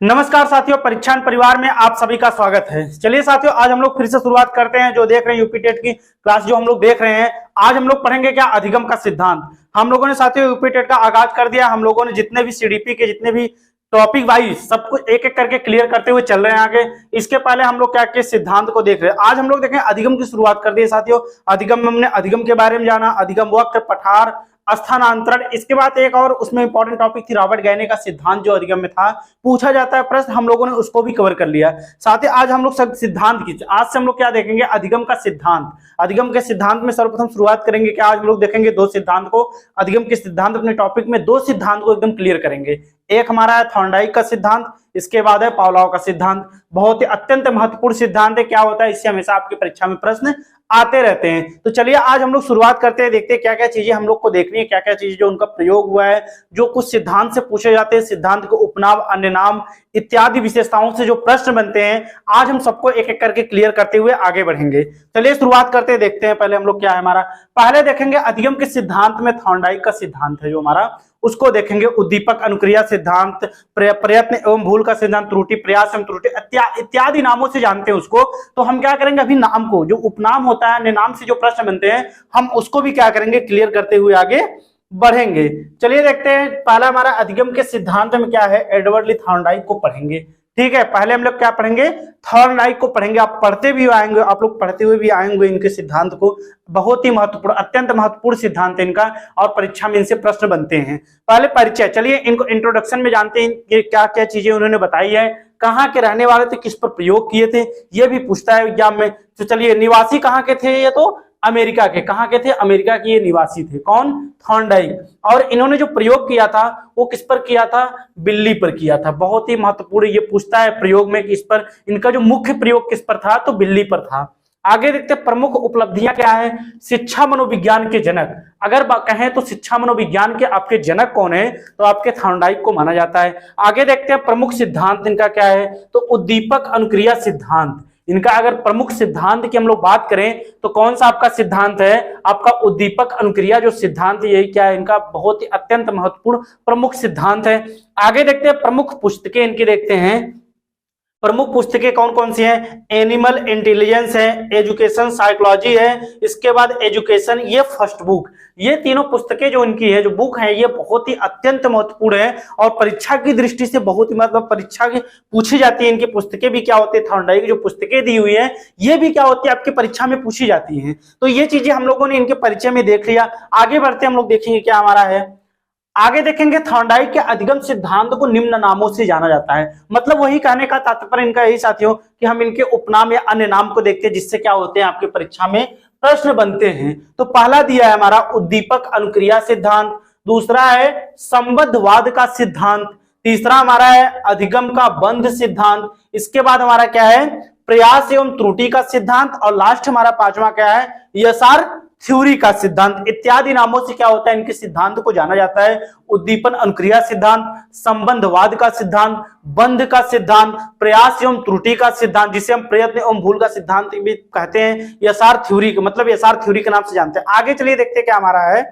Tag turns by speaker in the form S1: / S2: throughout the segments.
S1: नमस्कार साथियों, परीक्षण परिवार में आप सभी का स्वागत है। चलिए साथियों, आज हम लोग फिर से शुरुआत करते हैं। जो देख रहे हैं यूपी टेट की क्लास जो हम लोग देख रहे हैं, आज हम लोग पढ़ेंगे क्या, अधिगम का सिद्धांत। हम लोगों ने साथियों यूपी टेट का आगाज कर दिया। हम लोगों ने जितने भी सीडीपी के जितने भी टॉपिक वाइज सब कुछ एक एक करके क्लियर करते हुए चल रहे हैं आगे। इसके पहले हम लोग क्या के सिद्धांत को देख रहे हैं। आज हम लोग देखें अधिगम की शुरुआत कर दी है साथियों। अधिगम में हमने अधिगम के बारे में जाना, अधिगम वक्र, पठार, स्थानांतरण। इसके बाद एक और उसमें इंपॉर्टेंट टॉपिक थी रॉबर्ट गैने का सिद्धांत, जो अधिगम में था, पूछा जाता है प्रश्न, हम लोगों ने उसको भी कवर कर लिया। साथ ही आज हम लोग सब सिद्धांत की, आज से हम लोग क्या देखेंगे, अधिगम का सिद्धांत। अधिगम के सिद्धांत में सर्वप्रथम शुरुआत करेंगे क्या, आज हम लोग देखेंगे दो सिद्धांत को। अधिगम के सिद्धांत अपने टॉपिक में दो सिद्धांत को एकदम क्लियर करेंगे। एक हमारा है थॉर्नडाइक का सिद्धांत, इसके बाद है पावलोव का सिद्धांत। बहुत ही अत्यंत महत्वपूर्ण सिद्धांत है। क्या होता है, इससे हमेशा आपकी परीक्षा में प्रश्न आते रहते हैं। तो चलिए आज हम लोग शुरुआत करते हैं, देखते हैं क्या क्या चीजें हम लोग को देखनी है, क्या क्या चीजें जो उनका प्रयोग हुआ है, जो कुछ सिद्धांत से पूछे जाते हैं, सिद्धांत के उपनाम, अन्य नाम इत्यादि विशेषताओं से जो प्रश्न बनते हैं, आज हम सबको एक एक करके क्लियर करते हुए आगे बढ़ेंगे। चलिए शुरुआत करते हैं, देखते हैं पहले हम लोग क्या है हमारा। पहले देखेंगे अधिगम के सिद्धांत में थॉर्नडाइक का सिद्धांत है जो हमारा, उसको देखेंगे। उद्दीपक अनुक्रिया सिद्धांत, प्रयत्न एवं भूल का सिद्धांत, त्रुटि, प्रयास एवं त्रुटि इत्यादि नामों से जानते हैं उसको। तो हम क्या करेंगे, अभी नाम को, जो उपनाम होता है, नाम से जो प्रश्न बनते हैं, हम उसको भी क्या करेंगे, क्लियर करते हुए आगे बढ़ेंगे। चलिए देखते हैं पहला हमारा अधिगम के सिद्धांत में क्या है, एडवर्ड ली थॉर्नडाइक को पढ़ेंगे। ठीक है, पहले हम लोग क्या पढ़ेंगे, थॉर्नडाइक को पढ़ेंगे। आप पढ़ते भी आएंगे, आप लोग पढ़ते हुए भी आएंगे इनके सिद्धांत को। बहुत ही महत्वपूर्ण, अत्यंत महत्वपूर्ण सिद्धांत है इनका, और परीक्षा में इनसे प्रश्न बनते हैं। पहले परिचय, चलिए इनको इंट्रोडक्शन में जानते हैं कि क्या क्या चीजें उन्होंने बताई है, कहाँ के रहने वाले थे, किस पर प्रयोग किए थे, ये भी पूछता है एग्जाम में। तो चलिए, निवासी कहाँ के थे, ये तो अमेरिका के। कहाँ के थे, अमेरिका के ये निवासी थे। कौन, थॉर्नडाइक। और इन्होंने जो प्रयोग किया था वो किस पर किया था, बिल्ली पर किया था। बहुत ही महत्वपूर्ण, ये पूछता है प्रयोग में कि इस पर, इनका जो मुख्य प्रयोग किस पर था, तो बिल्ली पर था। आगे देखते हैं प्रमुख उपलब्धियां क्या है, शिक्षा मनोविज्ञान के जनक। अगर कहें तो शिक्षा मनोविज्ञान के आपके जनक कौन है, तो आपके थॉर्नडाइक को माना जाता है। आगे देखते हैं प्रमुख सिद्धांत इनका क्या है, तो उद्दीपक अनुक्रिया सिद्धांत। इनका अगर प्रमुख सिद्धांत की हम लोग बात करें तो कौन सा आपका सिद्धांत है, आपका उद्दीपक अनुक्रिया जो सिद्धांत, यही क्या है इनका, बहुत ही अत्यंत महत्वपूर्ण प्रमुख सिद्धांत है। आगे देखते हैं प्रमुख पुस्तकें इनकी, देखते हैं प्रमुख पुस्तकें कौन कौन सी हैं। एनिमल इंटेलिजेंस है, एजुकेशन साइकोलॉजी है, इसके बाद एजुकेशन, ये फर्स्ट बुक। ये तीनों पुस्तकें जो इनकी है, जो बुक है, ये बहुत ही अत्यंत महत्वपूर्ण है और परीक्षा की दृष्टि से बहुत ही, मतलब परीक्षा की पूछी जाती है। इनकी पुस्तकें भी क्या होती है, थॉर्नडाइक की जो पुस्तकें दी हुई है, ये भी क्या होती है, आपकी परीक्षा में पूछी जाती है। तो ये चीजें हम लोगों ने इनके परिचय में देख लिया। आगे बढ़ते हम लोग देखेंगे क्या हमारा है, आगे देखेंगे थॉर्नडाइक के अधिगम सिद्धांत को निम्न नामों से जाना जाता है। मतलब वही कहने का तात्पर्य इनका यही साथियों, कि हम इनके उपनाम या अन्य नाम को देखते हैं, जिससे क्या होते हैं, आपकी परीक्षा में प्रश्न बनते हैं। तो पहला दिया है हमारा उद्दीपक अनुक्रिया सिद्धांत, दूसरा है संबद्धवाद का सिद्धांत, तीसरा हमारा है अधिगम का बंध सिद्धांत, इसके बाद हमारा क्या है, प्रयास एवं त्रुटि का सिद्धांत, और लास्ट हमारा पांचवा क्या है, यसार थ्योरी का सिद्धांत। इत्यादि नामों से क्या होता है, इनके सिद्धांत को जाना जाता है। उद्दीपन अनुक्रिया सिद्धांत, संबंधवाद का सिद्धांत, बंध का सिद्धांत, प्रयास एवं त्रुटि का सिद्धांत, जिसे हम प्रयत्न एवं भूल का सिद्धांत भी कहते हैं, यसार थ्योरी, मतलब यसार थ्योरी के नाम से जानते हैं। आगे चलिए देखते हैं क्या हमारा है,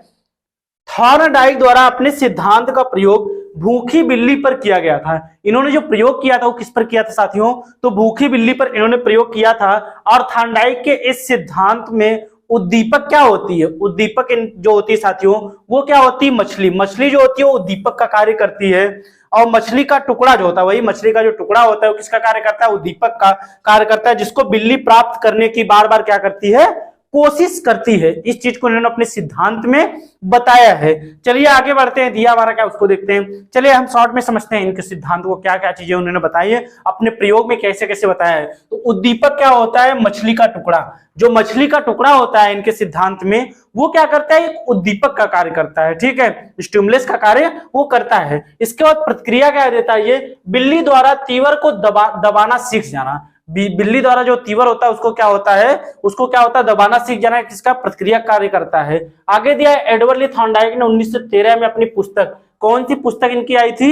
S1: थॉर्नडाइक द्वारा अपने सिद्धांत का प्रयोग भूखी बिल्ली पर किया गया था। इन्होंने जो प्रयोग किया था वो किस पर किया था साथियों, तो भूखी बिल्ली पर इन्होंने प्रयोग किया था। और थॉर्नडाइक के इस सिद्धांत में उद्दीपक क्या होती है, उद्दीपक जो होती है साथियों, वो क्या होती है, मछली। मछली जो होती है वो उद्दीपक का कार्य करती है, और मछली का टुकड़ा जो होता है, वही मछली का जो टुकड़ा होता है वो किसका कार्य करता है, उद्दीपक का कार्य करता है, जिसको बिल्ली प्राप्त करने की बार बार क्या करती है, कोशिश करती है। इस चीज को इन्होंने अपने सिद्धांत में बताया है। चलिए आगे बढ़ते हैं, दिया हमारा क्या, उसको देखते हैं। चलिए हम शॉर्ट में समझते हैं इनके सिद्धांत को, क्या क्या चीजें उन्होंने बताई है, अपने प्रयोग में कैसे कैसे बताया है। तो उद्दीपक क्या होता है, मछली का टुकड़ा। जो मछली का टुकड़ा होता है इनके सिद्धांत में, वो क्या करता है, एक उद्दीपक का कार्य करता है। ठीक है, स्टिमुलस का कार्य वो करता है। इसके बाद प्रतिक्रिया क्या देता है, ये बिल्ली द्वारा तीवर को दबाना सीख जाना। बिल्ली द्वारा जो तीवर होता है उसको क्या होता है, उसको क्या होता है, दबाना सीख जाना, किसका, प्रतिक्रिया कार्य करता है। आगे दिया है एडवर्ड ली थॉर्नडाइक ने 1913 में अपनी पुस्तक, कौन सी पुस्तक इनकी आई थी,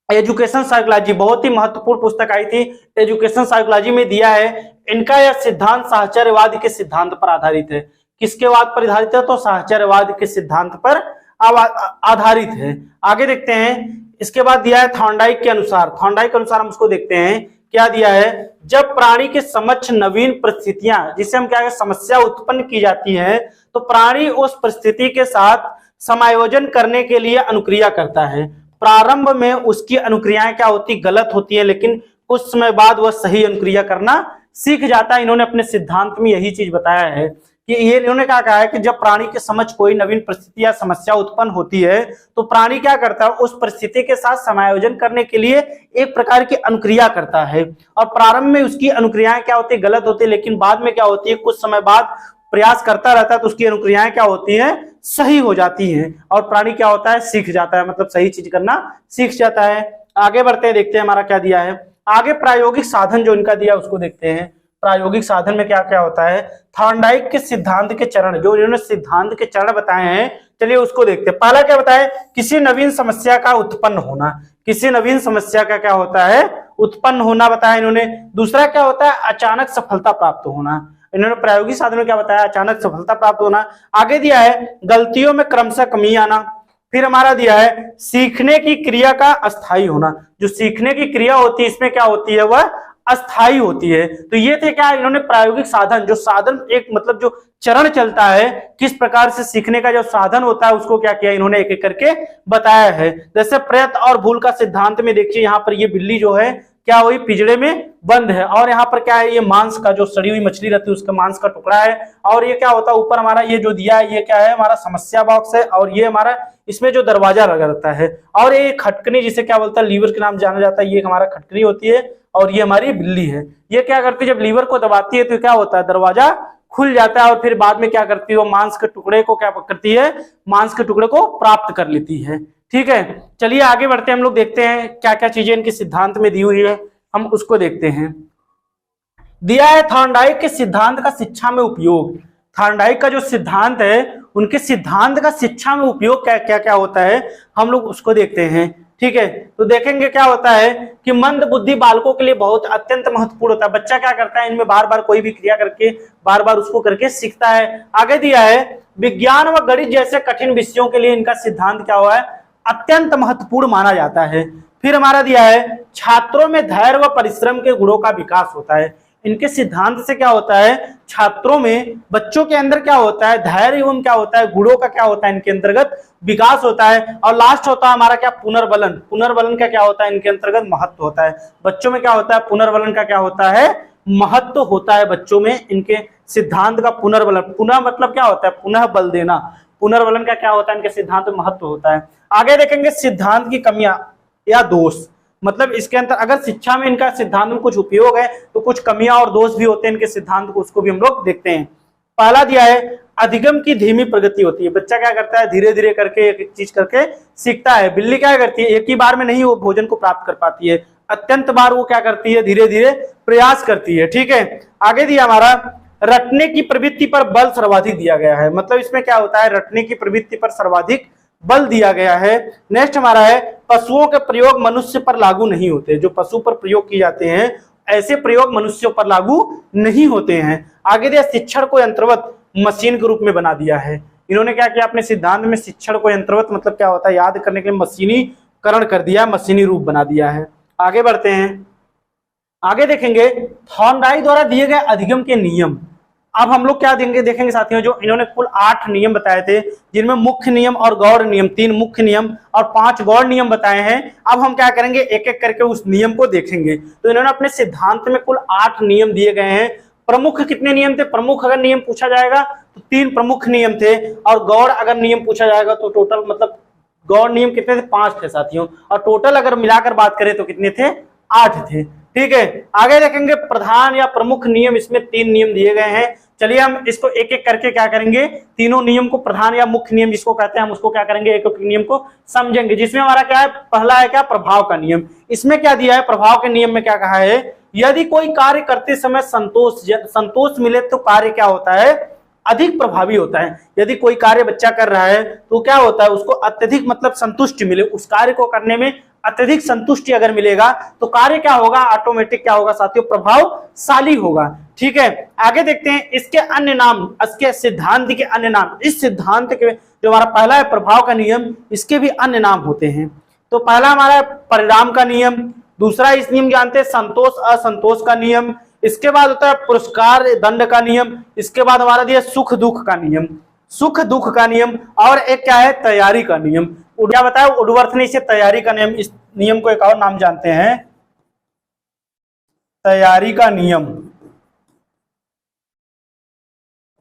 S1: एजुकेशन साइकोलॉजी। बहुत ही महत्वपूर्ण पुस्तक आई थी, एजुकेशन साइकोलॉजी में दिया है। इनका यह सिद्धांत साहचर्यवाद के सिद्धांत पर आधारित है। किसके वाद पर आधारित है, तो साहचर्यवाद के सिद्धांत पर आधारित है। आगे देखते हैं इसके बाद दिया है थॉर्नडाइक के अनुसार। थॉर्नडाइक के अनुसार हम उसको देखते हैं, क्या दिया है, जब प्राणी के समक्ष नवीन परिस्थितियां, जिसे हम क्या है, समस्या उत्पन्न की जाती है, तो प्राणी उस परिस्थिति के साथ समायोजन करने के लिए अनुक्रिया करता है। प्रारंभ में उसकी अनुक्रियाएं क्या होती, गलत होती है, लेकिन कुछ समय बाद वह सही अनुक्रिया करना सीख जाता है। इन्होंने अपने सिद्धांत में यही चीज बताया है कि ये इन्होंने क्या कहा है कि जब प्राणी के समझ कोई नवीन परिस्थिति या समस्या उत्पन्न होती है तो प्राणी क्या करता है, उस परिस्थिति के साथ समायोजन करने के लिए एक प्रकार की अनुक्रिया करता है। और प्रारंभ में उसकी अनुक्रियाएं क्या होती है, गलत होती है, लेकिन बाद में क्या होती है, कुछ समय बाद प्रयास करता रहता है तो उसकी अनुक्रियाएं क्या होती हैं, सही हो जाती हैं, और प्राणी क्या होता है, सीख जाता है, मतलब सही चीज करना सीख जाता है। आगे बढ़ते हैं, देखते हैं हमारा क्या दिया है। आगे प्रायोगिक साधन जो इनका दिया उसको देखते हैं। प्रायोगिक साधन में क्या क्या होता है, थॉर्नडाइक के सिद्धांत के चरण, जो इन्होंने सिद्धांत के चरण बताए हैं, चलिए उसको देखते हैं। पहला क्या बताया, किसी नवीन समस्या का उत्पन्न होना। किसी नवीन समस्या का क्या होता है, उत्पन्न होना बताया इन्होंने। दूसरा क्या होता है, अचानक सफलता प्राप्त होना। इन्होंने प्रायोगिक साधन में क्या बताया, अचानक सफलता प्राप्त होना। आगे दिया है गलतियों में क्रमशः कमी आना। फिर हमारा दिया है सीखने की क्रिया का अस्थायी होना। जो सीखने की क्रिया होती है इसमें क्या होती है, वह अस्थायी होती है। तो ये थे क्या, इन्होंने प्रायोगिक साधन, जो साधन एक मतलब जो चरण चलता है, किस प्रकार से सीखने का जो साधन होता है उसको क्या किया इन्होंने एक एक करके बताया है। जैसे प्रयत्न और भूल का सिद्धांत में देखिए, यहाँ पर ये बिल्ली जो है क्या हुई, पिंजड़े में बंद है, और यहाँ पर क्या है, ये मांस का जो सड़ी हुई मछली रहती है उसका मांस का टुकड़ा है, और ये क्या होता है, ऊपर हमारा ये जो दिया है ये क्या है, हमारा समस्या बॉक्स है, और ये हमारा इसमें जो दरवाजा लगा रहता है, और ये खटकनी जिसे क्या बोलता है, लीवर के नाम जाना जाता है, ये हमारा खटकनी होती है, और ये हमारी बिल्ली है। ये क्या करती है, जब लीवर को दबाती है तो क्या होता है, दरवाजा खुल जाता है, और फिर बाद में क्या करती है, वो मांस के टुकड़े को क्या करती है, मांस के टुकड़े को प्राप्त कर लेती है। ठीक है, चलिए आगे बढ़ते हैं, हम लोग देखते हैं क्या क्या चीजें इनके सिद्धांत में दी हुई है, हम उसको देखते हैं। दिया है थॉर्नडाइक के सिद्धांत का शिक्षा में उपयोग। थॉर्नडाइक का जो सिद्धांत है, उनके सिद्धांत का शिक्षा में उपयोग क्या क्या क्या होता है, हम लोग उसको देखते हैं। ठीक है, तो देखेंगे क्या होता है कि मंद बुद्धि बालकों के लिए बहुत अत्यंत महत्वपूर्ण होता है। बच्चा क्या करता है, इनमें बार बार कोई भी क्रिया करके बार बार उसको करके सीखता है। आगे दिया है विज्ञान व गणित जैसे कठिन विषयों के लिए इनका सिद्धांत क्या हुआ है, अत्यंत महत्वपूर्ण माना जाता है। फिर हमारा दिया है छात्रों में धैर्य व परिश्रम के गुणों का विकास होता है। इनके सिद्धांत से क्या होता है, छात्रों में, बच्चों के अंदर क्या होता है, धैर्य एवं क्या होता है, गुणों का क्या होता है, इनके अंतर्गत विकास होता है। और लास्ट होता है हमारा क्या, पुनर्बलन। पुनर्बलन का क्या होता है, इनके अंतर्गत महत्व होता है। बच्चों में क्या होता है, पुनर्बलन का क्या होता है, महत्व होता है बच्चों में, इनके सिद्धांत का पुनर्बलन। पुनः मतलब क्या होता है, पुनः बल देना। पुनर्बलन का क्या होता है, इनके सिद्धांत में महत्व होता है। आगे देखेंगे सिद्धांत की कमियां या दोष, मतलब इसके अंदर अगर शिक्षा में इनका सिद्धांत में कुछ उपयोग है तो कुछ कमियां और दोष भी होते हैं इनके सिद्धांत को, उसको भी हम लोग देखते हैं। पहला दिया है अधिगम की धीमी प्रगति होती है। बच्चा क्या करता है, धीरे धीरे करके एक एक चीज करके सीखता है। बिल्ली क्या करती है, एक ही बार में नहीं वो भोजन को प्राप्त कर पाती है, अत्यंत बार वो क्या करती है, धीरे धीरे प्रयास करती है। ठीक है, आगे दिया हमारा रटने की प्रवृत्ति पर बल सर्वाधिक दिया गया है। मतलब इसमें क्या होता है, रटने की प्रवृत्ति पर सर्वाधिक बल दिया गया है। नेक्स्ट हमारा है पशुओं के प्रयोग मनुष्य पर लागू नहीं होते। जो पशु पर प्रयोग किए जाते हैं ऐसे प्रयोग मनुष्यों पर लागू नहीं होते हैं। आगे दिया शिक्षण को यंत्रवत मशीन के रूप में बना दिया है। इन्होंने क्या किया अपने सिद्धांत में, शिक्षण को यंत्रवत मतलब क्या होता है, याद करने के लिए मशीनीकरण कर दिया, मशीनी रूप बना दिया है। आगे बढ़ते हैं, आगे देखेंगे थॉर्नडाइक द्वारा दिए गए अधिगम के नियम। अब हम लोग क्या देखेंगे साथियों, जो इन्होंने कुल 8 नियम बताए थे, जिनमें मुख्य नियम और गौड़ नियम, 3 मुख्य नियम और 5 गौड़ नियम बताए हैं। अब हम क्या करेंगे, एक एक करके उस नियम को देखेंगे। तो इन्होंने अपने सिद्धांत में कुल 8 नियम दिए गए हैं। प्रमुख कितने नियम थे, प्रमुख अगर नियम पूछा जाएगा तो 3 प्रमुख नियम थे, और गौड़ अगर नियम पूछा जाएगा तो टोटल मतलब गौड़ नियम कितने थे, 5 थे साथियों, और टोटल अगर मिलाकर बात करें तो कितने थे, 8 थे। ठीक है, आगे देखेंगे प्रधान या प्रमुख नियम, इसमें 3 नियम दिए गए हैं। चलिए हम इसको एक एक करके क्या करेंगे, तीनों नियम को, प्रधान या मुख्य नियम जिसको कहते हैं, हम उसको क्या करेंगे, एक एक नियम को समझेंगे। जिसमें हमारा क्या है, पहला है क्या, प्रभाव का नियम। इसमें क्या दिया है, प्रभाव के नियम में क्या कहा है, यदि कोई कार्य करते समय संतोष मिले तो कार्य क्या होता है, अधिक प्रभावी होता है। यदि कोई कार्य बच्चा कर रहा है तो क्या होता है, उसको अत्यधिक मतलब संतुष्टि मिले, उस कार्य को करने में अत्यधिक संतुष्टि अगर मिलेगा तो कार्य क्या होगा, ऑटोमेटिक क्या होगा साथियों, प्रभावशाली होगा। ठीक है, आगे देखते हैं इसके अन्य नाम, इसके सिद्धांत के अन्य नाम। इस सिद्धांत के जो हमारा पहला है प्रभाव का नियम, इसके भी अन्य नाम होते हैं। तो पहला हमारा परिणाम का नियम, दूसरा इस नियम जानते हैं संतोष असंतोष का नियम, इसके बाद होता है पुरस्कार दंड का नियम, इसके बाद हमारा दिया सुख दुख का नियम, सुख दुख का नियम, और एक क्या है तैयारी का नियम। क्या बताया वुडवर्थ ने इसे तैयारी का नियम, इस नियम को एक और नाम जानते हैं तैयारी का नियम।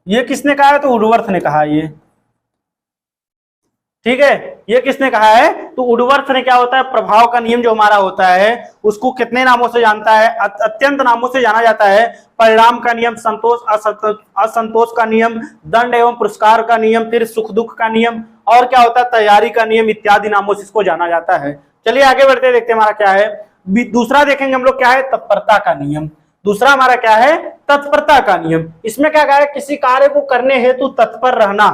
S1: ये किसने कहा है? तो वुडवर्थ ने कहा ये, ठीक है। ये किसने कहा है? तो वुडवर्थ ने क्या होता है प्रभाव का नियम जो हमारा होता है उसको कितने नामों से जानता है? अत्यंत नामों से जाना जाता है। परिणाम का नियम, संतोष असंतोष का नियम, दंड एवं पुरस्कार का नियम, फिर सुख दुख का नियम, और क्या होता है तैयारी का नियम इत्यादि नामों से इसको जाना जाता है। चलिए आगे बढ़ते हैं, देखते हैं हमारा क्या है। दूसरा देखेंगे हम लोग क्या है तत्परता का नियम। दूसरा हमारा क्या है तत्परता का नियम। इसमें क्या कहा है किसी कार्य को करने हेतु तत्पर रहना,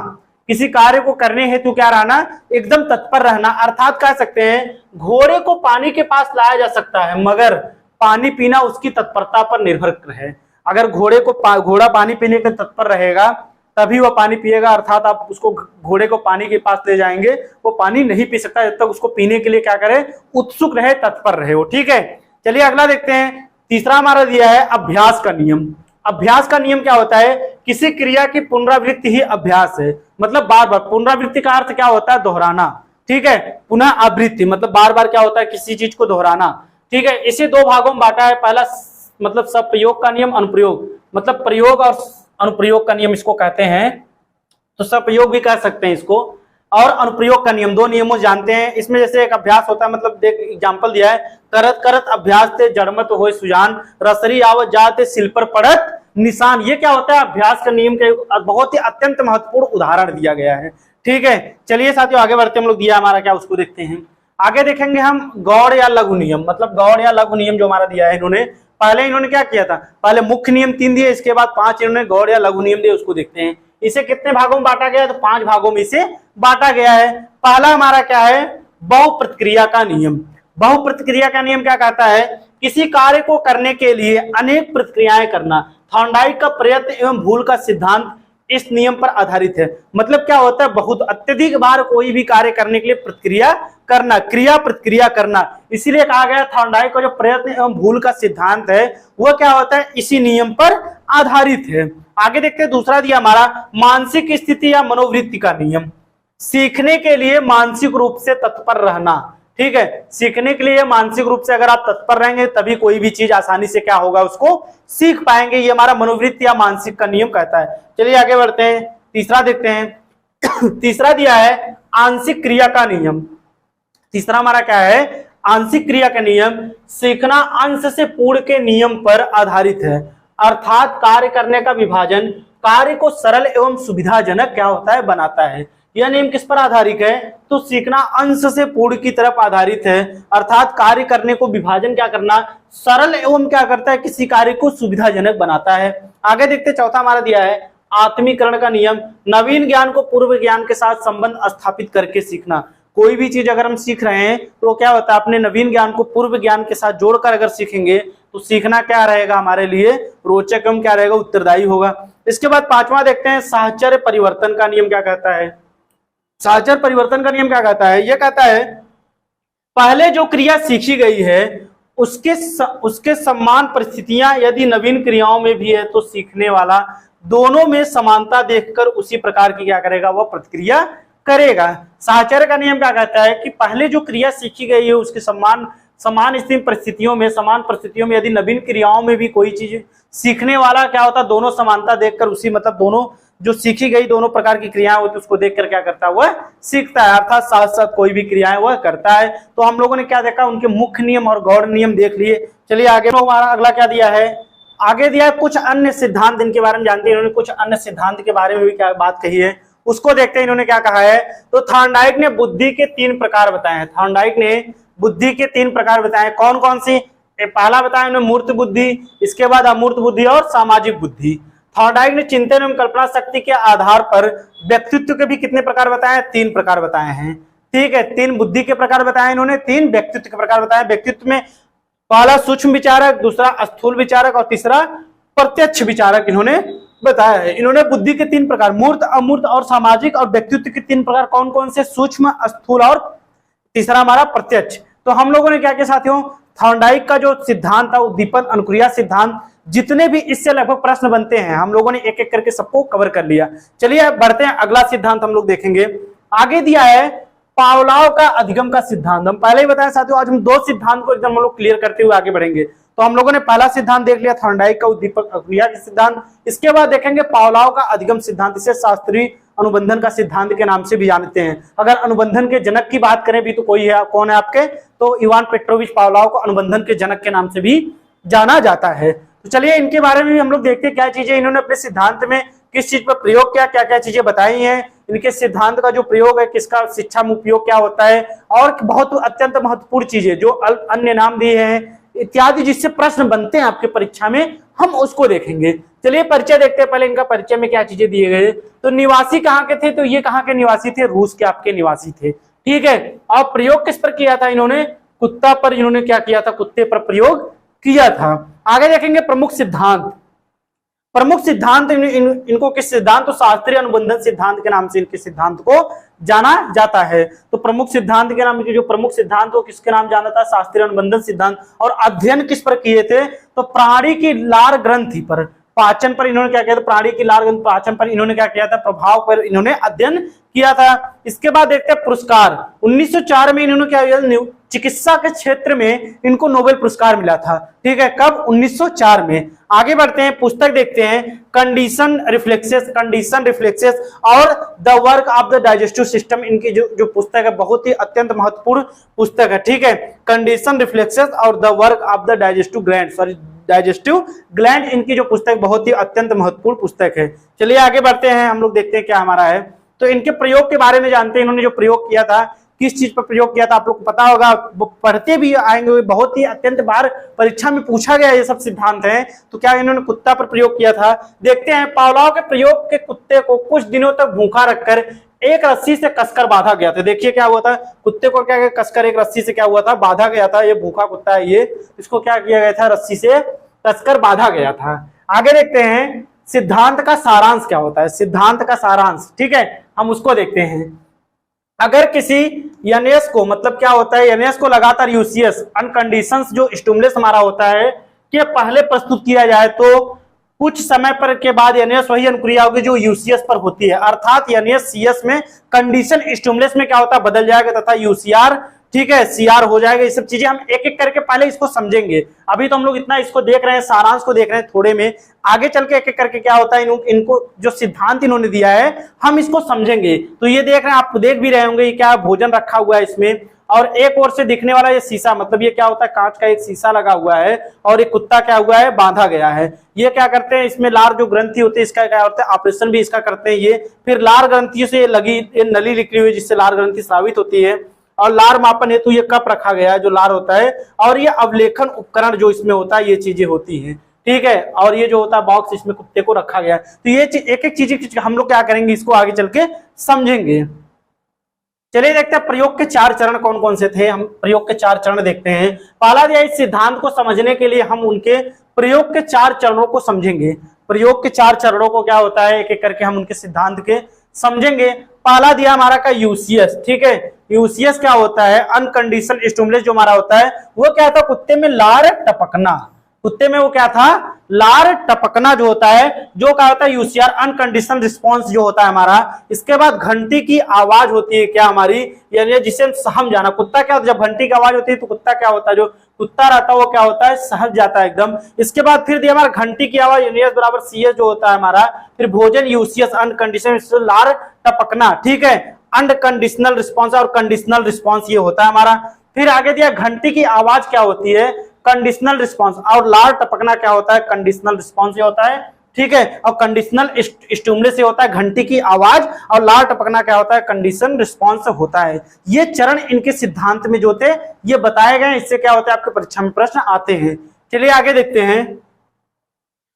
S1: किसी कार्य को करने हेतु क्या रहना एकदम तत्पर रहना। अर्थात कह सकते हैं घोड़े को पानी के पास लाया जा सकता है मगर पानी पीना उसकी तत्परता पर निर्भर है। अगर घोड़ा पानी पीने के तत्पर रहेगा तभी वह पानी पिएगा, अर्थात आप उसको घोड़े को पानी के पास ले जाएंगे वो पानी नहीं पी सकता जब तक उसको पीने के लिए क्या करे उत्सुक रहे तत्पर रहे वो, ठीक है। चलिए अगला देखते हैं। तीसरा हमारा दिया है अभ्यास का नियम। अभ्यास का नियम क्या होता है किसी क्रिया की पुनरावृत्ति ही अभ्यास है, मतलब बार बार। पुनरावृत्ति का अर्थ क्या होता है दोहराना, ठीक है। पुनः आवृत्ति मतलब बार बार क्या होता है किसी चीज को दोहराना, ठीक है। इसे दो भागों में बांटा है। पहला मतलब सप्रयोग का नियम, अनुप्रयोग मतलब प्रयोग और अनुप्रयोग का नियम इसको कहते हैं, तो सप्रयोग भी कह सकते हैं इसको, और अनुप्रयोग का नियम। दो नियमों जानते हैं इसमें। जैसे एक अभ्यास होता है मतलब देख एग्जांपल दिया है, करत करत अभ्यास ते जड़मत होय सुजान, रसरी आवत जाते सिल पर पड़त निशान। ये क्या होता है अभ्यास का नियम के बहुत ही अत्यंत महत्वपूर्ण उदाहरण दिया गया है, ठीक है। चलिए साथियों आगे बढ़ते हम लोग दिया हमारा क्या उसको देखते हैं। आगे देखेंगे हम गौड़ या लघु नियम, मतलब गौड़ या लघु नियम जो हमारा दिया है इन्होंने। पहले इन्होंने क्या किया था, पहले मुख्य नियम 3 दिए, इसके बाद 5 इन्होंने गौड़ या लघु नियम दिए, उसको देखते हैं। इसे कितने भागों में बांटा गया है? तो 5 भागों में इसे बांटा गया है। पहला हमारा क्या है बहुप्रतिक्रिया का नियम। बहुप्रतिक्रिया का नियम क्या कहता है किसी कार्य को करने के लिए अनेक प्रतिक्रियाएं करना। थॉर्नडाइक का प्रयत्न एवं भूल का सिद्धांत इस नियम पर आधारित है। मतलब क्या होता है बहुत अत्यधिक बार कोई भी कार्य करने के लिए प्रतिक्रिया करना, क्रिया प्रतिक्रिया करना। इसीलिए कहा गया थॉर्नडाइक का जो प्रयत्न एवं भूल का सिद्धांत है वह क्या होता है इसी नियम पर आधारित है। आगे देखते हैं दूसरा दिया हमारा मानसिक स्थिति या मनोवृत्ति का नियम। सीखने के लिए मानसिक रूप से तत्पर रहना, ठीक है। सीखने के लिए मानसिक रूप से अगर आप तत्पर रहेंगे तभी कोई भी चीज आसानी से क्या होगा उसको सीख पाएंगे। ये हमारा मनोवृत्ति या मानसिक का नियम कहता है। चलिए आगे बढ़ते हैं, तीसरा देखते हैं। तीसरा दिया है आंशिक क्रिया का नियम। तीसरा हमारा क्या है आंशिक क्रिया का नियम। सीखना अंश से पूर्ण के नियम पर आधारित है, अर्थात कार्य करने का विभाजन कार्य को सरल एवं सुविधाजनक क्या होता है बनाता है। यह नियम किस पर आधारित है? तो सीखना अंश से पूर्ण की तरफ आधारित है, अर्थात कार्य करने को विभाजन क्या करना सरल एवं क्या करता है किसी कार्य को सुविधाजनक बनाता है। आगे देखते चौथा हमारा दिया है आत्मीकरण का नियम। नवीन ज्ञान को पूर्व ज्ञान के साथ संबंध स्थापित करके सीखना। कोई भी चीज अगर हम सीख रहे हैं तो क्या होता है अपने नवीन ज्ञान को पूर्व ज्ञान के साथ जोड़कर अगर सीखेंगे तो सीखना क्या रहेगा हमारे लिए रोचक एवं क्या रहेगा उत्तरदायी होगा। इसके बाद 5वां देखते हैं साहचर्य परिवर्तन का नियम क्या कहता है। साहचर्य परिवर्तन का नियम क्या कहता है? यह कहता है पहले जो क्रिया सीखी गई है उसके समान परिस्थितियां यदि नवीन क्रियाओं में भी है तो सीखने वाला दोनों में समानता देखकर उसी प्रकार की क्या करेगा वह प्रतिक्रिया करेगा। साहचर्य का नियम क्या कहता है कि पहले जो क्रिया सीखी गई है उसके समान स्थिति परिस्थितियों में यदि नवीन क्रियाओं में भी कोई चीज सीखने वाला क्या होता है दोनों समानता देखकर उसी मतलब दोनों जो सीखी गई दोनों प्रकार की क्रियाएं होती है उसको देखकर क्या करता है वह सीखता है, अर्थात साथ साथ कोई भी क्रियाएं वह करता है। तो हम लोगों ने क्या देखा उनके मुख्य नियम और गौड़ नियम देख लिए। चलिए आगे हमारा अगला क्या दिया है, आगे दिया है कुछ अन्य सिद्धांत, इनके बारे में जानते हैं। इन्होंने कुछ अन्य सिद्धांत के बारे में भी क्या बात कही है उसको देखते हैं। इन्होंने क्या कहा है तो थॉर्नडाइक ने बुद्धि के 3 प्रकार बताए हैं। थॉर्नडाइक ने बुद्धि के 3 प्रकार बताए कौन कौन सी? पहला बताया उन्होंने मूर्त बुद्धि, इसके बाद अमूर्त बुद्धि और सामाजिक बुद्धि। थॉर्नडाइक ने चिंतन एवं कल्पना शक्ति के आधार पर व्यक्तित्व के भी कितने प्रकार बताए हैं? 3 प्रकार बताए हैं, ठीक है। 3 बुद्धि के प्रकार बताए इन्होंने, 3 व्यक्तित्व के प्रकार बताए। व्यक्तित्व में पहला सूक्ष्म विचारक, दूसरा स्थूल विचारक और तीसरा प्रत्यक्ष विचारक इन्होंने बताया है। इन्होंने बुद्धि के 3 प्रकार मूर्त, अमूर्त और सामाजिक और व्यक्तित्व के 3 प्रकार कौन कौन से सूक्ष्म, स्थूल और तीसरा हमारा प्रत्यक्ष। तो हम लोगों ने क्या किया साथियों, थॉर्नडाइक का जो सिद्धांत था उद्दीपन अनुक्रिया सिद्धांत, जितने भी इससे लगभग प्रश्न बनते हैं हम लोगों ने एक एक करके सबको कवर कर लिया। चलिए अब बढ़ते हैं, अगला सिद्धांत हम लोग देखेंगे। आगे दिया है पावलोव का अधिगम का सिद्धांत। हम पहले ही बताया साथियों, आज हम दो सिद्धांत को एकदम हम लोग क्लियर करते हुए आगे बढ़ेंगे। तो हम लोगों ने पहला सिद्धांत देख लिया थॉर्नडाइक का उद्दीपक अनुक्रिया का सिद्धांत, इसके बाद देखेंगे पावलोव का अधिगम सिद्धांत, इसे शास्त्रीय अनुबंधन का सिद्धांत के नाम से भी जानते हैं। अगर अनुबंधन के जनक की बात करें भी तो कोई है, कौन है आपके, तो इवान पेट्रोविच पावलोव को अनुबंधन के जनक के नाम से भी जाना जाता है। तो चलिए इनके बारे में भी हम लोग देखते हैं क्या चीजें इन्होंने अपने सिद्धांत में किस चीज पर प्रयोग किया, क्या क्या चीजें बताई हैं, इनके सिद्धांत का जो प्रयोग है किसका शिक्षा में उपयोग क्या होता है, और बहुत अत्यंत महत्वपूर्ण चीजें जो अन्य नाम दिए हैं इत्यादि, जिससे प्रश्न बनते हैं आपके परीक्षा में, हम उसको देखेंगे। चलिए परिचय देखते हैं पहले, इनका परिचय में क्या चीजें दिए गए। तो निवासी कहाँ के थे, तो ये कहाँ के निवासी थे, रूस के आपके निवासी थे, ठीक है। और प्रयोग किस पर किया था इन्होंने, कुत्ता पर इन्होंने क्या किया था, कुत्ते पर प्रयोग किया था। आगे देखेंगे प्रमुख सिद्धांत। प्रमुख सिद्धांत इनको किस सिद्धांत, तो शास्त्रीय अनुबंधन सिद्धांत के नाम से इनके सिद्धांत को जाना जाता है। तो प्रमुख सिद्धांत के नाम, जो प्रमुख सिद्धांत को किसके नाम जाना था, शास्त्रीय अनुबंधन सिद्धांत। और अध्ययन किस पर किए थे, तो प्राणी की लार ग्रंथि पर, पाचन पर इन्होंने क्या किया था, प्राणी की लार ग्रंथि पाचन पर इन्होंने क्या किया था, प्रभाव पर इन्होंने अध्ययन किया था। इसके बाद देखते हैं पुरस्कार। 1904 में इन्होंने क्या किया, चिकित्सा के क्षेत्र में इनको नोबेल पुरस्कार मिला था, ठीक है, कब, 1904 में। आगे बढ़ते हैं, पुस्तक देखते हैं कंडीशन रिफ्लेक्सेस और the work of the digestive system. इनकी जो पुस्तक है बहुत ही अत्यंत महत्वपूर्ण पुस्तक है, ठीक है। कंडीशन रिफ्लेक्सेस और the work of the digestive gland, इनकी जो पुस्तक बहुत ही अत्यंत महत्वपूर्ण पुस्तक है। चलिए आगे बढ़ते हैं, हम लोग देखते हैं क्या हमारा है। तो इनके प्रयोग के बारे में जानते हैं, इन्होंने जो प्रयोग किया था, किस चीज पर प्रयोग किया था, आप लोग को पता होगा, पढ़ते भी आएंगे, बहुत ही अत्यंत बार परीक्षा में पूछा गया ये सब सिद्धांत हैं। तो क्या इन्होंने कुत्ता पर प्रयोग किया था, देखते हैं। पावलोव के प्रयोग के कुत्ते को कुछ दिनों तक भूखा रखकर एक रस्सी से कसकर बांधा गया था। देखिए क्या हुआ था, कुत्ते को क्या कसकर एक रस्सी से क्या हुआ था, बांधा गया था। ये भूखा कुत्ता है, ये इसको क्या किया गया था, रस्सी से कसकर बांधा गया था। आगे देखते हैं सिद्धांत का सारांश क्या होता है, सिद्धांत का सारांश, ठीक है, हम उसको देखते हैं। अगर किसी एनएस को, मतलब क्या होता है, एनएस को लगातार यूसीएस अनकंडीशंस जो स्टिमुलस हमारा होता है कि पहले प्रस्तुत किया जाए तो कुछ समय पर के बाद एनएस वही अनुक्रिया होगी जो यूसीएस पर होती है, अर्थात एनएस सीएस में कंडीशन स्टिमुलस में क्या होता है, बदल जाएगा तथा यूसीआर, ठीक है, सीआर हो जाएगा। ये सब चीजें हम एक एक करके पहले इसको समझेंगे। अभी तो हम लोग इतना इसको देख रहे हैं, सारांश को देख रहे हैं थोड़े में, आगे चल के एक एक करके क्या होता है, इनको जो सिद्धांत इन्होंने दिया है हम इसको समझेंगे। तो ये देख रहे हैं, आप देख भी रहे होंगे, ये क्या भोजन रखा हुआ है इसमें, और एक ओर से दिखने वाला ये शीशा, मतलब ये क्या होता है, कांच का एक शीशा लगा हुआ है, और एक कुत्ता क्या हुआ है, बांधा गया है। ये क्या करते हैं, इसमें लार जो ग्रंथि होती है इसका क्या होता है, ऑपरेशन भी इसका करते हैं ये। फिर लार ग्रंथियों से लगी ये नली निकली हुई जिससे लार ग्रंथि स्रावित होती है, और लार मापन हेतु ये कप रखा गया है जो लार होता है, और ये अवलेखन उपकरण जो इसमें होता है, ये चीजें होती हैं, ठीक है। और ये जो होता है बॉक्स, इसमें कुत्ते को रखा गया है। तो ये एक एक चीज हम लोग क्या करेंगे, इसको आगे चल के समझेंगे। चलिए देखते हैं प्रयोग के 4 चरण कौन कौन से थे। हम प्रयोग के 4 चरण देखते हैं। पहला दिया, इस सिद्धांत को समझने के लिए हम उनके प्रयोग के 4 चरणों को समझेंगे। प्रयोग के 4 चरणों को क्या होता है, एक एक करके हम उनके सिद्धांत के समझेंगे। पहला दिया हमारा का यूसीएस, ठीक है। यूसीएस क्या होता है, अनकंडीशनल स्टिमुलस जो हमारा होता है वो क्या था, कुत्ते में लार टपकना, कुत्ते में वो क्या था, लार टपकना जो होता है, जो क्या होता है यूसीआर, अनकंडीशनल रिस्पॉन्स जो होता है हमारा। इसके बाद घंटी की आवाज होती है क्या हमारी, यानी जिसे सहम जाना। कुत्ता क्या होता है, जब घंटी की आवाज होती है तो कुत्ता क्या होता है, जो कुत्ता रहता है वो क्या होता है, सहज जाता है एकदम। इसके बाद फिर दिया हमारा घंटी की आवाज, यूनियस बराबर सीएस जो होता है हमारा। फिर भोजन यूसीएस, अनकंडीशनल लार टपकना, ठीक है, अनकंडीशनल रिस्पॉन्स और कंडीशनल रिस्पॉन्स ये होता है हमारा। फिर आगे दिया घंटी की आवाज क्या होती है, कंडीशनल रिस्पॉन्स, और लार टपकना क्या होता है, कंडीशनल रिस्पॉन्स ये होता है, ठीक है। और कंडीशनल स्टिमुलस से होता है घंटी की आवाज, और लार टपकना क्या होता है, कंडीशन रिस्पॉन्स होता है। ये चरण इनके सिद्धांत में जो थे ये बताए गए, इससे क्या होता है आपके परीक्षा में प्रश्न आते हैं। चलिए आगे देखते हैं।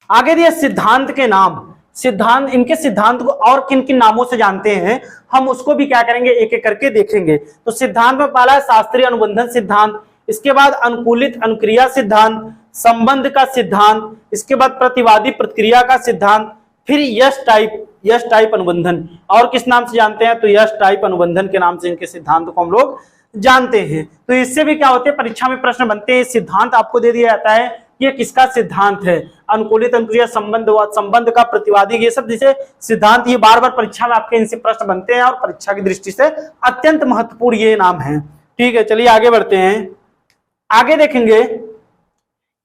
S1: आगे दिया सिद्धांत के नाम, सिद्धांत, इनके सिद्धांत को और किन किन नामों से जानते हैं हम उसको भी क्या करेंगे, एक एक करके देखेंगे। तो सिद्धांत में पहला है शास्त्रीय अनुबंधन सिद्धांत, इसके बाद अनुकूलित अनुक्रिया सिद्धांत, संबंध का सिद्धांत, इसके बाद प्रतिवादी प्रतिक्रिया का सिद्धांत, फिर यश टाइप अनुबंधन। और किस नाम से जानते हैं, तो यश टाइप अनुबंधन के नाम से इनके सिद्धांत को हम लोग जानते हैं। तो इससे भी क्या होते हैं, परीक्षा में प्रश्न बनते हैं। सिद्धांत आपको दे दिया जाता है, ये किसका सिद्धांत है, अनुकूलित अनुक्रिया, संबंध का प्रतिवादी, ये सब जैसे सिद्धांत, ये बार बार परीक्षा में आपके इनसे प्रश्न बनते हैं और परीक्षा की दृष्टि से अत्यंत महत्वपूर्ण ये नाम है। ठीक है, चलिए आगे बढ़ते हैं। आगे देखेंगे,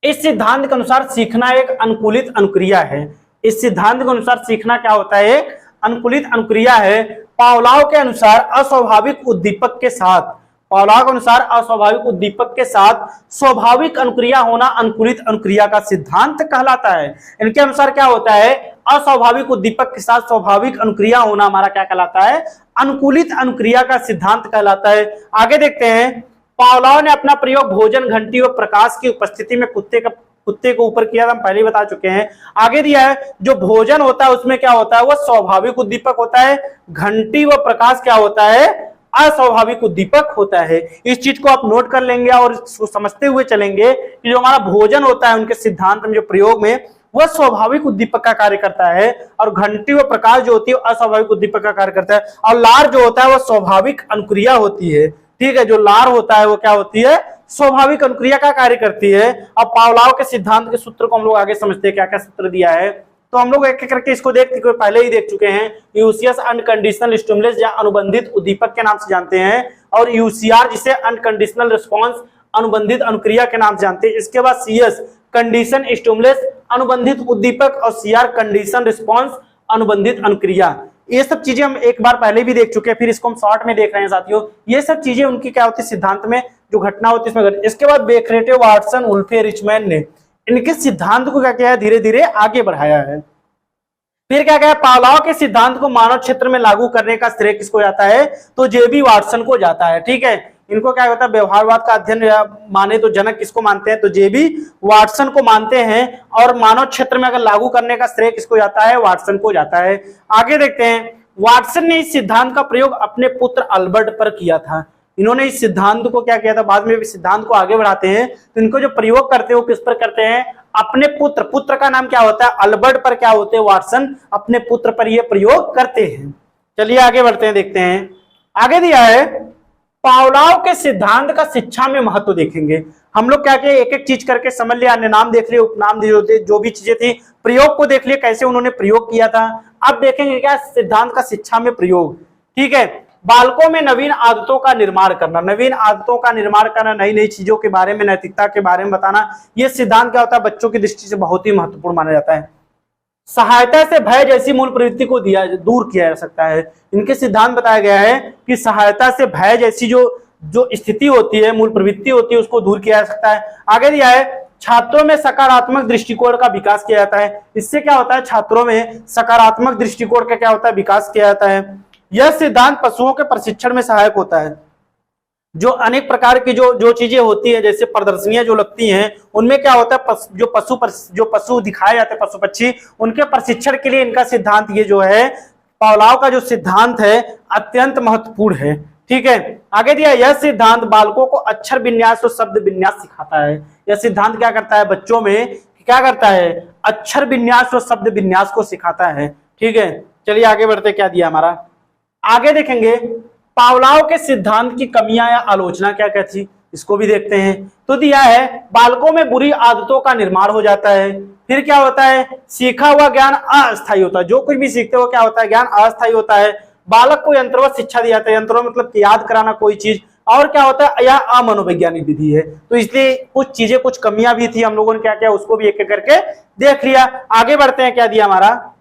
S1: इस सिद्धांत के अनुसार सीखना एक अनुकूलित अनुक्रिया है। इस सिद्धांत के अनुसार सीखना क्या होता है, एक अनुकूलित अनुक्रिया है। पावलोव के अनुसार अस्वाभाविक उद्दीपक के साथ, पावलोव के अनुसार अस्वाभाविक उद्दीपक के साथ स्वाभाविक अनुक्रिया होना अनुकूलित अनुक्रिया का सिद्धांत कहलाता है। इनके अनुसार क्या होता है, अस्वाभाविक उद्दीपक के साथ स्वाभाविक अनुक्रिया होना हमारा क्या कहलाता है, अनुकूलित अनुक्रिया का सिद्धांत कहलाता है। आगे देखते हैं, पावलोव ने अपना प्रयोग भोजन, घंटी व प्रकाश की उपस्थिति में कुत्ते को ऊपर किया था, हम पहले ही बता चुके हैं। आगे दिया है, जो भोजन होता है उसमें क्या होता है, वह स्वाभाविक उद्दीपक होता है। घंटी व प्रकाश क्या होता है, अस्वाभाविक उद्दीपक होता है। इस चीज को आप नोट कर लेंगे और इसको समझते हुए चलेंगे कि जो हमारा भोजन होता है उनके सिद्धांत में, जो प्रयोग में, वह स्वाभाविक उद्दीपक का कार्य करता है, और घंटी व प्रकाश जो होती है अस्वाभाविक उद्दीपक का कार्य करता है, और लार जो होता है वह स्वाभाविक अनुक्रिया होती है। ठीक है, जो लार होता है वो क्या होती है, स्वाभाविक अनुक्रिया का कार्य करती है। अब पावलोव के सिद्धांत के सूत्र को हम लोग आगे समझते हैं, क्या क्या सूत्र दिया है। तो हम लोग एक एक करके इसको पहले ही देख चुके हैं। यूसीएस अनकंडीशनल स्टिमुलस या अनुबंधित उद्दीपक के नाम से जानते हैं, और यूसीआर जिसे अनकंडीशनल रिस्पॉन्स अनुबंधित अनुक्रिया के नाम से जानते हैं। इसके बाद सीएस कंडीशन स्टिमुलस अनुबंधित उद्दीपक, और सीआर कंडीशन रिस्पॉन्स अनुबंधित अनुक्रिया। ये सब चीजें हम एक बार पहले भी देख चुके हैं, फिर इसको हम शॉर्ट में देख रहे हैं साथियों। ये सब चीजें उनकी क्या होती है, सिद्धांत में जो घटना होती है इसमें घटना। इसके बाद बेकरेटे, वाटसन, वुल्फे, रिचमैन ने इनके सिद्धांत को क्या किया है, धीरे धीरे आगे बढ़ाया है। फिर क्या कहा, पावलोव के सिद्धांत को मानव क्षेत्र में लागू करने का श्रेय किसको जाता है, तो जेबी वाटसन को जाता है। ठीक है, इनको क्या होता है, व्यवहारवाद का अध्ययन माने तो जनक किसको मानते हैं, तो जेबी वाटसन को मानते हैं, और मानव क्षेत्र में अगर लागू करने का श्रेय किसको जाता है, वाटसन को जाता है। आगे देखते हैं, वाटसन ने इस सिद्धांत का प्रयोग अपने पुत्र अल्बर्ट पर किया था। इन्होंने इस सिद्धांत को क्या किया था, बाद में सिद्धांत को आगे बढ़ाते हैं तो इनको जो प्रयोग करते हैं वो किस पर करते हैं, अपने पुत्र का नाम क्या होता है, अल्बर्ट पर क्या होते हैं, वाटसन अपने पुत्र पर ये प्रयोग करते हैं। चलिए आगे बढ़ते हैं, देखते हैं। आगे दिया है, पावलोव के सिद्धांत का शिक्षा में महत्व देखेंगे। हम लोग क्या किए, एक एक चीज करके समझ लिया, अन्य नाम देख लिए, उपनाम जो भी चीजें थी, प्रयोग को देख लिए कैसे उन्होंने प्रयोग किया था। अब देखेंगे क्या सिद्धांत का शिक्षा में प्रयोग। ठीक है, बालकों में नवीन आदतों का निर्माण करना, नवीन आदतों का निर्माण करना, नई नई चीजों के बारे में, नैतिकता के बारे में बताना, यह सिद्धांत क्या होता है, बच्चों की दृष्टि से बहुत ही महत्वपूर्ण माना जाता है। सहायता से भय जैसी मूल प्रवृत्ति को दूर किया जा सकता है। इनके सिद्धांत बताया गया है कि सहायता से भय जैसी जो स्थिति होती है, मूल प्रवृत्ति होती है, उसको दूर किया जा सकता है। आगे दिया है, छात्रों में सकारात्मक दृष्टिकोण का विकास किया जाता है। इससे क्या होता है, छात्रों में सकारात्मक दृष्टिकोण का क्या होता है, विकास किया जाता है। यह सिद्धांत पशुओं के प्रशिक्षण में सहायक होता है। जो अनेक प्रकार की जो चीजें होती है, जैसे प्रदर्शनियां जो लगती हैं, उनमें क्या होता है, जो पशु दिखाए जाते हैं, पशु पक्षी, उनके प्रशिक्षण के लिए इनका सिद्धांत, ये जो है पावलोव का जो सिद्धांत है, अत्यंत महत्वपूर्ण है। ठीक है, आगे दिया, यह सिद्धांत बालकों को अक्षर विन्यास और शब्द विन्यास सिखाता है। यह सिद्धांत क्या करता है, बच्चों में क्या करता है, अक्षर विन्यास और शब्द विन्यास को सिखाता है। ठीक है, चलिए आगे बढ़ते, क्या दिया हमारा, आगे देखेंगे, पावलोव के सिद्धांत की कमियां या आलोचना क्या क्या थी, इसको भी देखते हैं। तो दिया है, बालकों में बुरी आदतों का निर्माण हो जाता है। फिर क्या होता है, सीखा हुआ ज्ञान अस्थायी होता है। जो कुछ भी सीखते हो क्या होता है, ज्ञान अस्थायी होता है। बालक को यंत्रवत शिक्षा दी जाती है, यंत्रों मतलब याद कराना कोई चीज, और क्या होता है, यह अमनोवैज्ञानिक विधि है। तो इसलिए कुछ चीजें, कुछ कमियां भी थी, हम लोगों ने क्या किया, उसको भी एक एक करके देख लिया। आगे बढ़ते हैं, क्या दिया हमारा,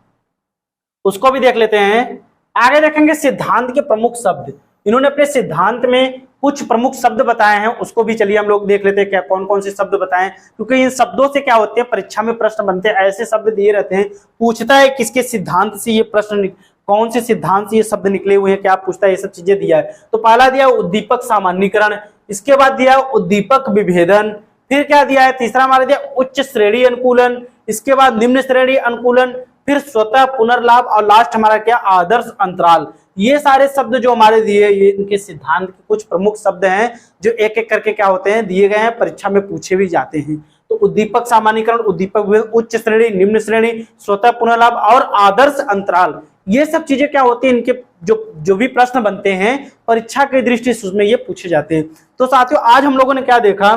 S1: उसको भी देख लेते हैं। आगे देखेंगे, सिद्धांत के प्रमुख शब्द। इन्होंने अपने सिद्धांत में कुछ प्रमुख शब्द बताए हैं, उसको भी चलिए हम लोग देख लेते हैं, क्या कौन कौन से शब्द बताएं, क्योंकि इन शब्दों से क्या होते हैं, परीक्षा में प्रश्न बनते हैं। ऐसे शब्द दिए रहते हैं, पूछता है किसके सिद्धांत से ये प्रश्न, कौन से सिद्धांत से ये शब्द निकले हुए हैं, क्या पूछता है, ये सब चीजें दिया है। तो पहला दिया उद्दीपक सामान्यीकरण, इसके बाद दिया उद्दीपक विभेदन, फिर क्या दिया है, तीसरा हमारा दिया उच्च श्रेणी अनुकूलन, इसके बाद निम्न श्रेणी अनुकूलन, फिर स्वतः पुनर्लाभ, और लास्ट हमारा क्या, आदर्श अंतराल। ये सारे शब्द जो हमारे दिए, ये इनके सिद्धांत के कुछ प्रमुख शब्द हैं जो एक एक करके क्या होते हैं, दिए गए हैं, परीक्षा में पूछे भी जाते हैं। तो उद्दीपक सामान्यीकरण, उद्दीपक विभेद, उच्च श्रेणी, निम्न श्रेणी, स्वतः पुनर्लाभ और आदर्श अंतराल, ये सब चीजें क्या होती है, इनके जो भी प्रश्न बनते हैं परीक्षा की दृष्टि से उसमें ये पूछे जाते हैं। तो साथियों आज हम लोगों ने क्या देखा,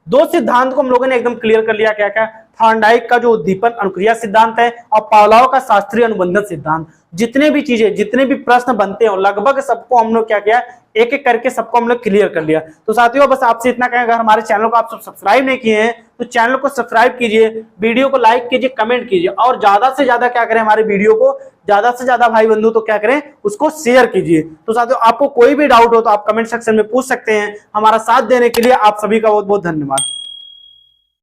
S1: दो सिद्धांत को हम लोगों ने एकदम क्लियर कर लिया, क्या क्या, थॉर्नडाइक का जो उद्दीपन अनुक्रिया सिद्धांत है और पावलोव का शास्त्रीय अनुबंधन सिद्धांत। जितने भी चीजें, जितने भी प्रश्न बनते हैं लगभग सबको हम लोग क्या किया, एक एक करके सबको हम लोग क्लियर कर लिया। तो साथियों बस आपसे इतना कहें, अगर हमारे चैनल को आप सब सब्सक्राइब नहीं किए हैं तो चैनल को सब्सक्राइब कीजिए, वीडियो को लाइक कीजिए, कमेंट कीजिए और ज्यादा से ज्यादा क्या करें, हमारे वीडियो को ज्यादा से ज्यादा भाई बंधु तो क्या करें, उसको शेयर कीजिए। तो साथियों आपको कोई भी डाउट हो तो आप कमेंट सेक्शन में पूछ सकते हैं। हमारा साथ देने के लिए आप सभी का बहुत बहुत धन्यवाद।